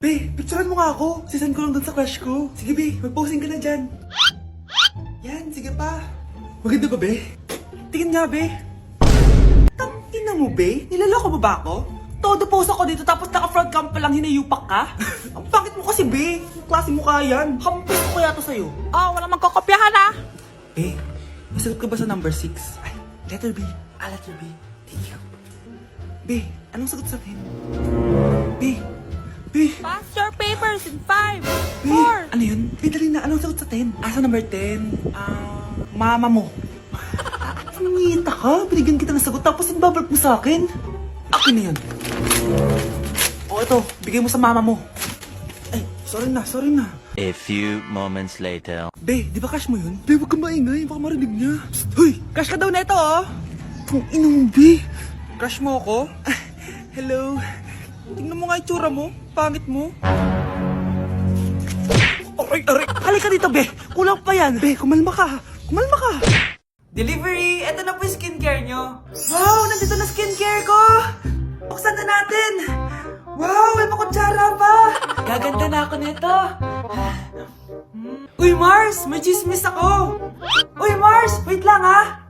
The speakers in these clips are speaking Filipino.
Be, picturean mo nga ako. Sisend ko lang dun sa crush ko. Sige, be. Mag-posing ka na dyan. Yan, sige pa. Maganda ba, be? Tingin nga, be. Tangina mo, be? Nilaloko mo ba ako? Todo post ako dito tapos naka-front cam pa lang hinayupak ka? Ang pangit mo kasi, be. Yung klase mo kaya yan. Hampis ko kaya to sa'yo. Wala magkokopyahan ah. Be, nasagot ka ba sa number 6? Ay, letter B. Letter B. Thank you. Be, anong sagot sa atin? Be. Pass your papers in 5, Be, 4. ano yun? Be, dali na. Anong sagot sa 10? Sa number 10? Mama mo. Nangyayanta ka? Binigyan kita ng sagot tapos ibabalik mo sa akin? Akin na yun. O ito, bigay mo sa mama mo. Ay, sorry na. A few moments later. Be, di ba crush mo yun? Be, huwag kang maingay. Baka marinig niya. Psst, hoy! Crush ka daw na ito, oh! Kung ina mo, Be. Crush mo ako? Hello? Tingnan mo nga itsura mo. Pangit mo. Aray! Halika dito, Be. Kulang pa yan. Be, kumalma ka. Delivery! Ito na po yung skincare nyo. Wow! Nandito na skincare ko! Buksan na natin! Wow! May makutsara pa! Gaganda na ako nito. Uy, Mars! May chismis ako! Uy, Mars! Wait lang, ha!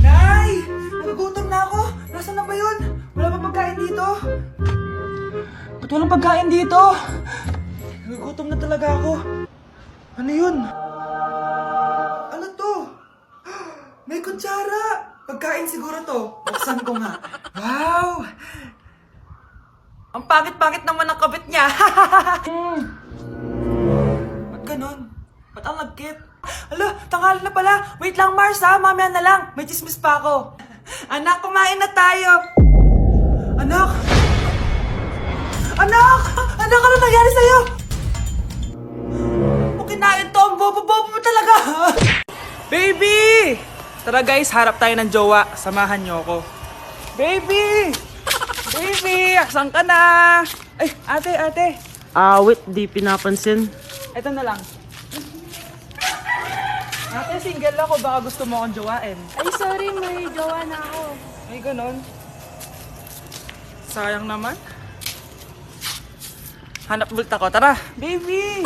Nay! Nagugutom na ako! Nasaan na ba yun? Wala pa pagkain dito? Ba't walang pagkain dito? Nagugutom na talaga ako. Ano yun? Ano to? May kutsara! Pagkain siguro to. Buksan ko nga. Wow! Ang pangit-pangit naman ang kabit niya. Ba't ganon? Ba't ang lagkit? Hala, tanghali na pala. Wait lang, Mars, ha? Mamaya na lang. May chismis pa ako. Anak, kumain na tayo. Anak! Anak, ano nangyari sa'yo? Kinain to, ang bobo-bobo mo talaga. Baby! Tara guys, harap tayo ng jowa. Samahan niyo ako. Baby! Asan ka na? Ay, ate. Wait, di pinapansin. Ito na lang. Ate, single ako. Baka gusto mo akong jowain. Ay, sorry, may jowa na ako. Ay, ganon. Sayang naman. Hanap bulit ako. Tara. Baby!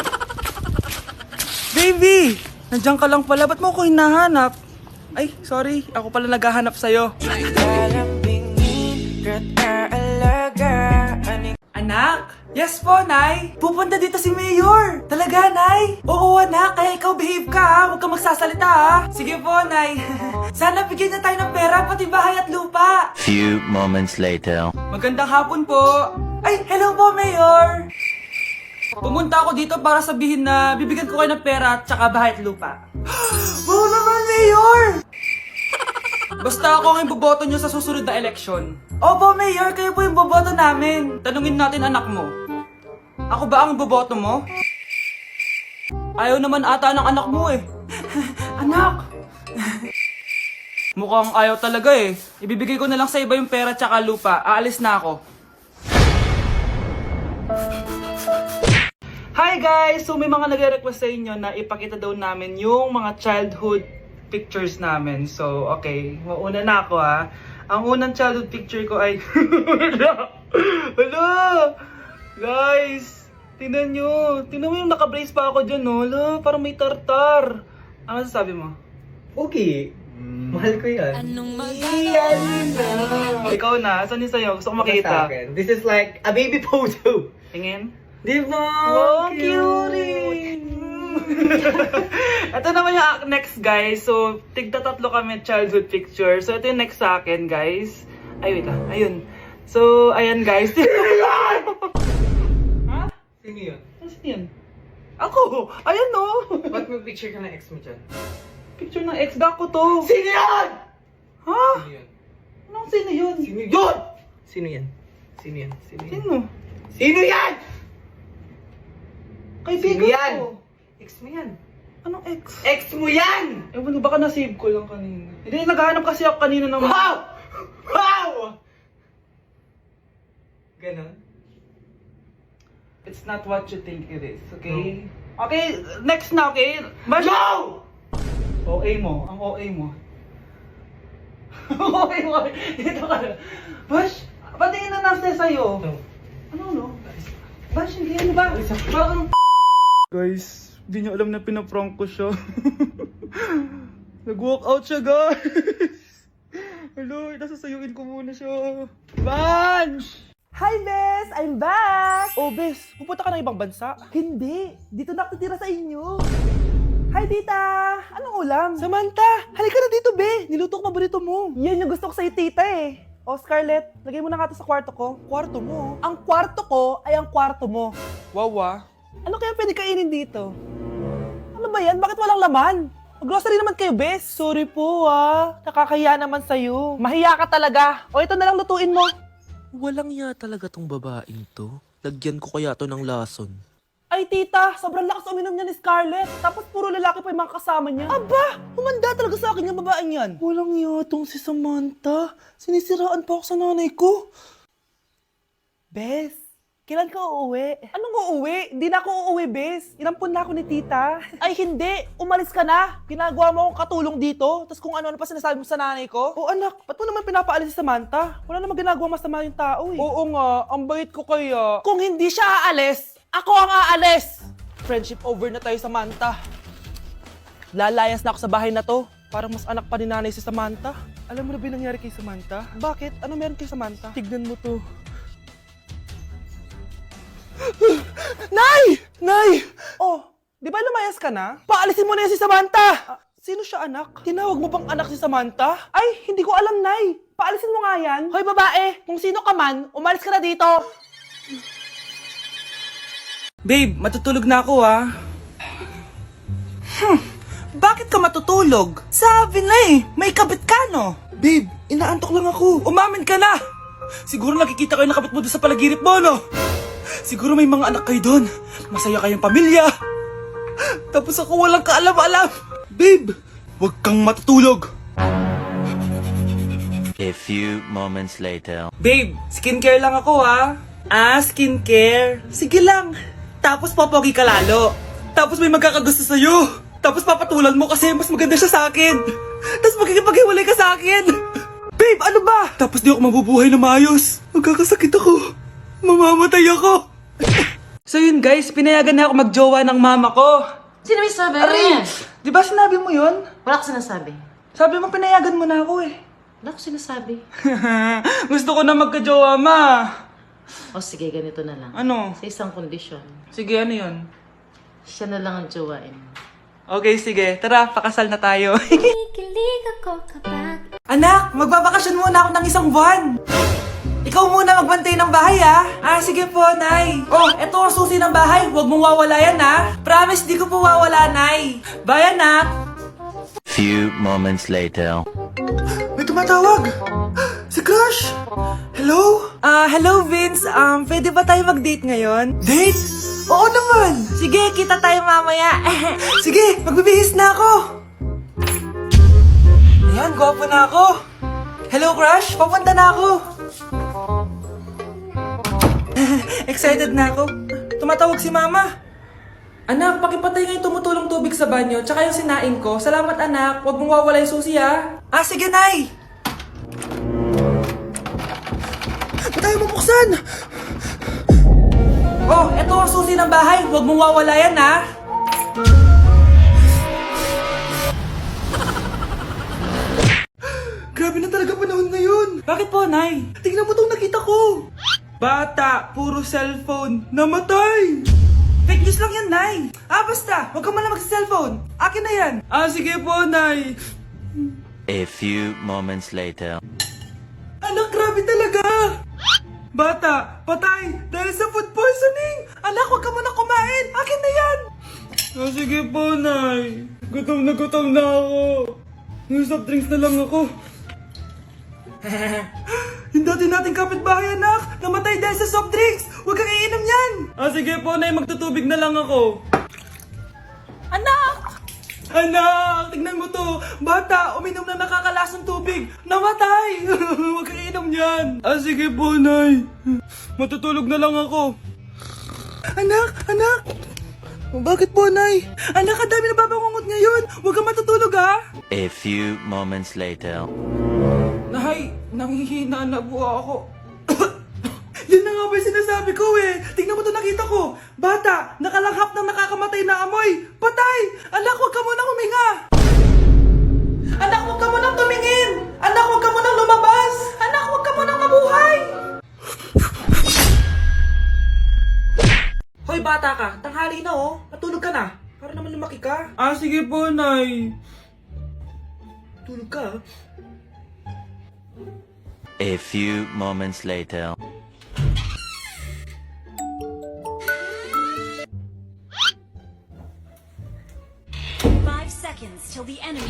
Nandiyan ka lang pala. Ba't mo ako hinahanap? Ay, sorry. Ako pala naghahanap sa'yo. Anak? Yes po, Nay. Pupunta dito si Mayor. Talaga, Nay? Oo, anak. Kaya ikaw behave ka, ha? Huwag kang magsasalita, ha? Sige po, Nay. Sana bigyan na tayo ng pera, pati bahay at lupa. Few moments later. Magandang hapon po. Ay, hello po, Mayor. Pumunta ako dito para sabihin na bibigyan ko kayo ng pera at saka bahay at lupa. Wow naman, Mayor! Basta ako ang iboboto nyo sa susunod na eleksyon. Opo, Mayor, kayo po yung boboto namin. Tanungin natin anak mo. Ako ba ang boboto mo? Ayaw naman ata ng anak mo eh. Anak! Mukhang ayaw talaga eh. Ibibigay ko na lang sa iba yung pera at saka lupa. Aalis na ako. Hi guys! So may mga nagre-request sa inyo na ipakita daw namin yung mga childhood pictures namin. So okay, mauna na ako ha. Ang unang childhood picture ko ay... Hala! Guys! Tingnan nyo! Tingnan mo yung naka-brace pa ako dyan, no? Hala, parang may tartar. Ano sasabi mo? Okay. Mahal ko yan. Ikaw na, saan yung sa'yo? Gusto ko makita. This is like a baby photo. Tingin? Di ba? Wow, cute! Ito naman yung next, guys. So, tigda tatlo kami childhood picture. So, ito yung next sa akin, guys. Ay, wait lang. Ayun. So, ayan, guys. Ha? Sino yun? Saan yun? Ako! Ayan, no! Ba't may picture ka ng ex mo dyan? Picture ng ex ko to. Sino yan? Ha? Sino yun? Anong sino yun? Sino yun? Sino yan? Sino yan? Sino yan? Sino? Sino yan? Kaibigan Sino yan? ko. Ex mo yan. Anong ex? Ex mo yan! Ewan, baka na-save ko lang kanina. Hindi, naghahanap kasi ako kanina ng... Wow! Wow! Ganon? It's not what you think it is, okay? Okay, next na, okay? No! OA mo, ang OA mo. OA mo, dito ka na. Bash, patingin na nasa sa'yo. No. Ano, no? Bash, hindi ano ba? Parang... Guys, di niyo alam na pinaprank ko siya. Nag-walk out siya, guys. Hello, nasasayuin ko muna siya. Bunch! Hi, Bes! I'm back! Oh, Bes, pupunta ka ng ibang bansa? Hindi! Dito na ako titira sa inyo! Hi, tita! Anong ulam? Samantha, halika na dito, Be. Niluto ko paborito mo. Yan yung gusto ko sa'yo, tita eh. O, Scarlett, lagay mo na nga ito sa kwarto ko. Kwarto mo. Ang kwarto ko ay ang kwarto mo. Wawa. Ano kaya pwede kainin dito? Ano ba yan? Bakit walang laman? Mag-grocery naman kayo, Bes. Sorry po, Nakakahiya naman sa'yo. Mahiya ka talaga. O, ito na lang lutuin mo. Walang ya talaga tong babaeng to. Lagyan ko kaya to ng lason. Ay, tita, sobrang lakas uminom niya ni Scarlett. Tapos puro lalaki pa yung mga kasama niya. Aba, humanda talaga sa akin yung babaeng yan. Walang yatong si Samantha. Sinisiraan pa ako sa nanay ko. Bes, kailan ka uuwi? Anong uuwi? Hindi na ako uuwi, Bes. Inampun na ako ni tita. Ay, hindi. Umalis ka na. Ginagawa mo akong katulong dito. Tapos kung ano-ano pa sinasabi mo sa nanay ko. Oh anak, ba't mo naman pinapaalis si Samantha? Wala naman ginagawa masama yung tao eh. Oo nga, ang bait ko kaya. Kung hindi siya aalis, ako ang aalis. Friendship over na tayo, Samantha. Lalayas na ako sa bahay na to. Parang mas anak pa ni nanay si Samantha. Alam mo na ba yung nangyari kay Samantha? Bakit? Ano meron kay Samantha? Tignan mo to. Nay! Nay! Oh, di ba lumayas ka na? Paalisin mo na yan si Samantha! Sino siya, anak? Tinawag mo bang anak si Samantha? Ay, hindi ko alam, Nay. Paalisin mo nga yan. Hoy, babae, kung sino ka man, umalis ka na dito. Babe, matutulog na ako, Bakit ka matutulog? Sabi na eh, may kabit ka, no? Babe, inaantok lang ako. Umamin ka na! Siguro nakikita ko yung nakabit mo doon sa palaginip mo, no? Siguro may mga anak kayo doon. Masaya kayong pamilya. Tapos ako walang kaalam-alam. Babe, huwag kang matutulog. A few moments later. Babe, skincare lang ako, ha? Skincare. Sige lang. Tapos popogi ka lalo. Tapos may magkakagusto sa'yo. Tapos papatulan mo kasi mas maganda siya sa akin. Tapos magkikipaghiwalay ka sa akin. Babe, ano ba? Tapos di ako mabubuhay na maayos. Magkakasakit ako. Mamamatay ako. So yun guys, pinayagan na ako magjowa ng mama ko. Sino may sabi? Aray! Di ba sinabi mo yun? Wala ko sinasabi. Sabi mo pinayagan mo na ako eh. Wala ko sinasabi. Gusto ko na magkajowa, ma. O sige, ganito na lang. Ano? Sa isang kondisyon, Sige, ano yun? siya na lang ang jowain. Okay, sige. Tara, pakasal na tayo. Kikilig ako kapag Anak, magbabakasyon muna ako ng isang buwan. Ikaw muna magbantay ng bahay, ah. Sige po, Nay. Oh, eto ang susi ng bahay. Huwag mong wawala yan, ah. Promise, di ko po wawala, Nay. Bye, anak. Few moments later. May tumatawag. Si Crush. Hello? Hello, Vince. Pwede ba tayo mag-date ngayon? Date? Oo naman. Sige, kita tayo mamaya. Sige, magbibihis na ako. Ayan, gwapo na ako. Hello, Crush. Papunta na ako. Excited na ako. Tumatawag si Mama. Anak, pakipatay nga yung tumutulong tubig sa banyo, tsaka yung sinain ko. Salamat, anak. Huwag mong wawala yung susi, ha? Sige, Nay. Ba't tayo mabuksan? Oh, eto ang susi ng bahay. Huwag mong wawala yan, ha? Grabe na talaga panahon ngayon. Bakit po, Nay? Tingnan mo itong nakita ko. Bata, puro cellphone, namatay. Fake news lang yan, Nay. Basta, huwag ka man lang mag-cellphone. Akin na yan. Sige po, Nay. A few moments later. Anak, grabe talaga. Bata, patay dahil sa food poisoning. Anak, huwag ka muna kumain. Akin na yan. Sige po, Nay. Gutom na ako. Yung soft drinks na lang ako. Yung dati nating kapitbahay, anak. Namatay dahil sa soft drinks. Huwag kang iinom yan. Sige po, Nay. Magtutubig na lang ako. Anak! Anak! Tignan mo to. Bata, uminom na nakakalasang tubig. Namatay! Huwag kang iinom yan. Sige po, Nay. Matutulog na lang ako. Anak! Bakit po, Nay? Anak, ang dami na babangungot ngayon. Huwag kang matutulog, ha? A few moments later. Nay, nanghihina na po ako. Yan na nga ba yung sinasabi ko eh. Tingnan mo to, nakita ko. Bata, nakalanghap ng nakakamatay na amoy! Patay! Anak, huwag ka munang huminga! Anak, huwag ka munang tumingin! Anak, huwag ka munang lumabas! Anak, huwag ka munang mabuhay! Hoy, bata ka! Tanghali na oh! Matulog ka na! Para naman lumaki ka! Ah, sige po, Nay! Tulog ka? A few moments later. Seconds till the enemy.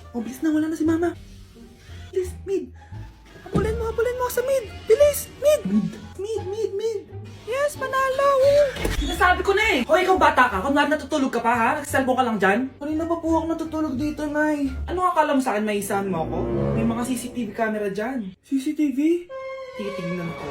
Oh, bilis na, wala na si Mama. Bilis, mid. Habulin mo sa mid. Bilis, mid. Mid. Yes, manalo. Sinasabi ko na eh. Hoy, ikaw bata ka. Kung natutulog ka pa ha? Nagsiselfon ka lang dyan? Kanina pa po ako natutulog dito, Nay. Ano akala mo sa akin, maisahan mo ako? May mga CCTV camera dyan. CCTV? Titignan ko.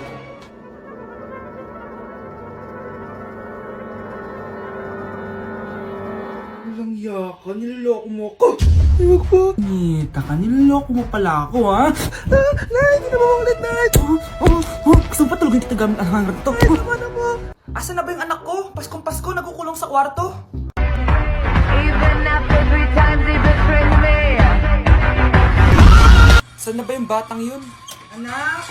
Walang yaka, niloloko mo ako. Huwag po. Nita ka, niloloko mo pala ako, ha? Nay, hindi na maulit, Nay. Gusto mo pa tulogin kita gamit ang hangar to? Nay, tama na mo. Asan na ba yung anak ko? Paskong Pasko, nagkukulong sa kwarto. Saan na ba yung batang yun? Anak!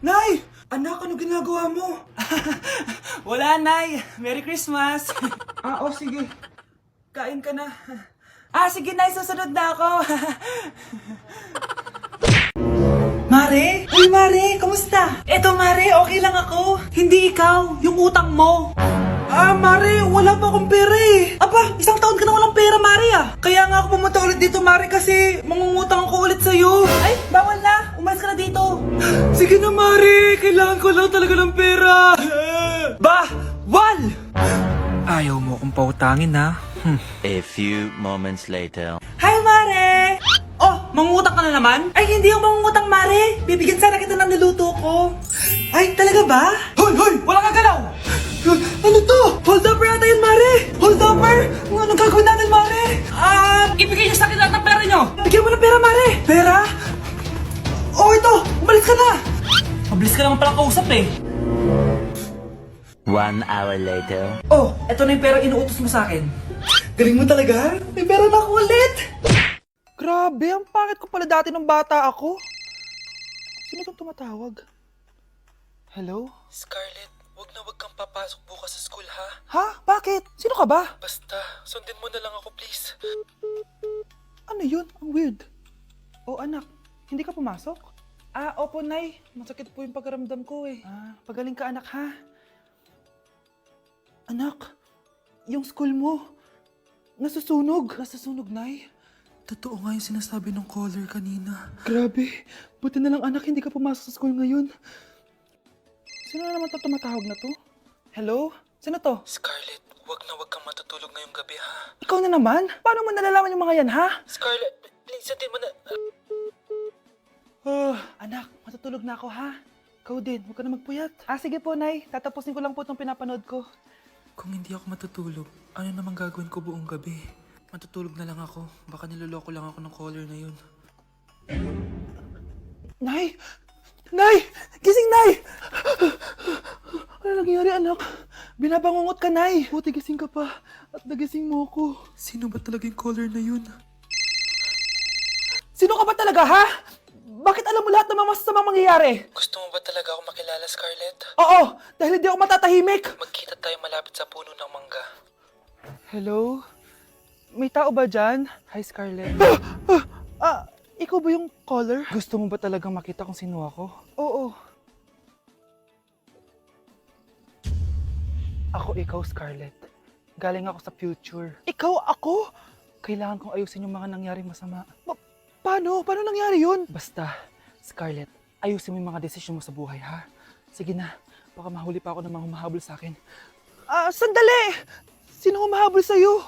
Nay! Anak, ano ginagawa mo? Wala, Nay. Merry Christmas. Oh, sige. Kain ka na. Sige, Nay. Susunod na ako. Mare? Uy, Mare. Kamusta? Eto, Mare. Okay lang ako. Hindi ikaw. Yung utang mo. Mare. Wala pa akong pera eh. Aba, isang taon ka na walang pera, Mare ah. Kaya nga ako pumunta ulit dito, Mare, kasi mangungutang ako ulit sa'yo. Ay, bawal na. Umalis ka na dito. Sige na, Mare. Kailangan ko lang talaga ng pera. Wal! Ayaw mo akong pautangin, ha? A few moments later. Hi, Mare! Oh, mangungutang ka na naman? Ay, hindi ako mangungutang, Mare. Bibigyan sana kita ng niluto ko. Ay, talaga ba? Hoy! Wala kang galaw! Ano to? Hold up yata yun, Mare! Hold upper! Anong gagawin natin, Mare? Ibigay niyo sa akin lahat ng pera niyo! Bigyan mo ng pera, Mare! Pera? Oh, ito! Umalis ka na! Mabilis ka naman palang kausap eh. 1 hour later. Oh, eto na yung pera inuutos mo sa akin. Galing mo talaga? May pera na ako ulit! Grabe, ang pangit ko pala dati nung bata ako. Sino itong tumatawag? Hello? Scarlett, wag kang papasok bukas sa school, ha? Ha? Bakit? Sino ka ba? Basta, sundin mo na lang ako, please. Ano yun? Ang weird. Oh, anak, hindi ka pumasok? Opo, Nay. Masakit po yung pagkaramdam ko eh. Pagaling ka, anak, ha? Anak, yung school mo, nasusunog. Nasusunog, Nay. Totoo nga yung sinasabi ng caller kanina. Grabe. Buti na lang, anak, hindi ka pumasok sa school ngayon. Sino na naman tumatawag na to? Hello? Sino to? Scarlett, wag kang matutulog ngayong gabi, ha? Ikaw na naman? Paano mo nalalaman yung mga yan, ha? Scarlett, please, sundin mo na... Anak, matutulog na ako, ha? Ikaw din, huwag ka na magpuyat. Sige po, Nay. Tatapusin ko lang po itong pinapanood ko. Kung hindi ako matutulog, ano namang gagawin ko buong gabi? Matutulog na lang ako. Baka niloloko lang ako ng caller na yun. Nay! Nay! Gising, Nay! Ano nangyari, anak? Binabangungot ka, Nay. Buti gising ka pa. At nagising mo ako. Sino ba talaga yung caller na yun? Sino ka ba talaga, ha? Bakit alam mo lahat ng mga masasamang mangyayari? Gusto mo ba talaga ako makilala, Scarlett? Oo! Dahil hindi ako matatahimik! Magkita tayo malapit sa puno ng mangga. Hello? May tao ba dyan? Hi, Scarlett. Ikaw ba yung caller? Gusto mo ba talagang makita kung sino ako? Oo. Ako ikaw, Scarlett. Galing ako sa future. Ikaw ako? Kailangan kong ayusin yung mga nangyaring masama. Paano? Paano nangyari yun? Basta, Scarlett, ayusin mo yung mga desisyon mo sa buhay, ha? Sige na, baka mahuli pa ako ng mga humahabol sa akin. Sandali! Sino humahabol sa'yo?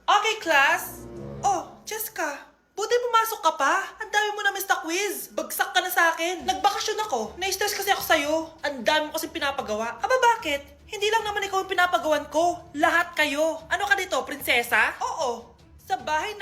Okay, class. Oh, Jessica. Buti pumasok ka pa. Ang dami mo na miss na quiz. Bagsak ka na sa akin. Nagbakasyon ako. Na-stress kasi ako sa'yo. Ang dami mo kasi pinapagawa. Aba, bakit? Hindi lang naman ikaw yung pinapagawan ko. Lahat kayo. Ano ka dito, prinsesa? Oo. Sa bahay na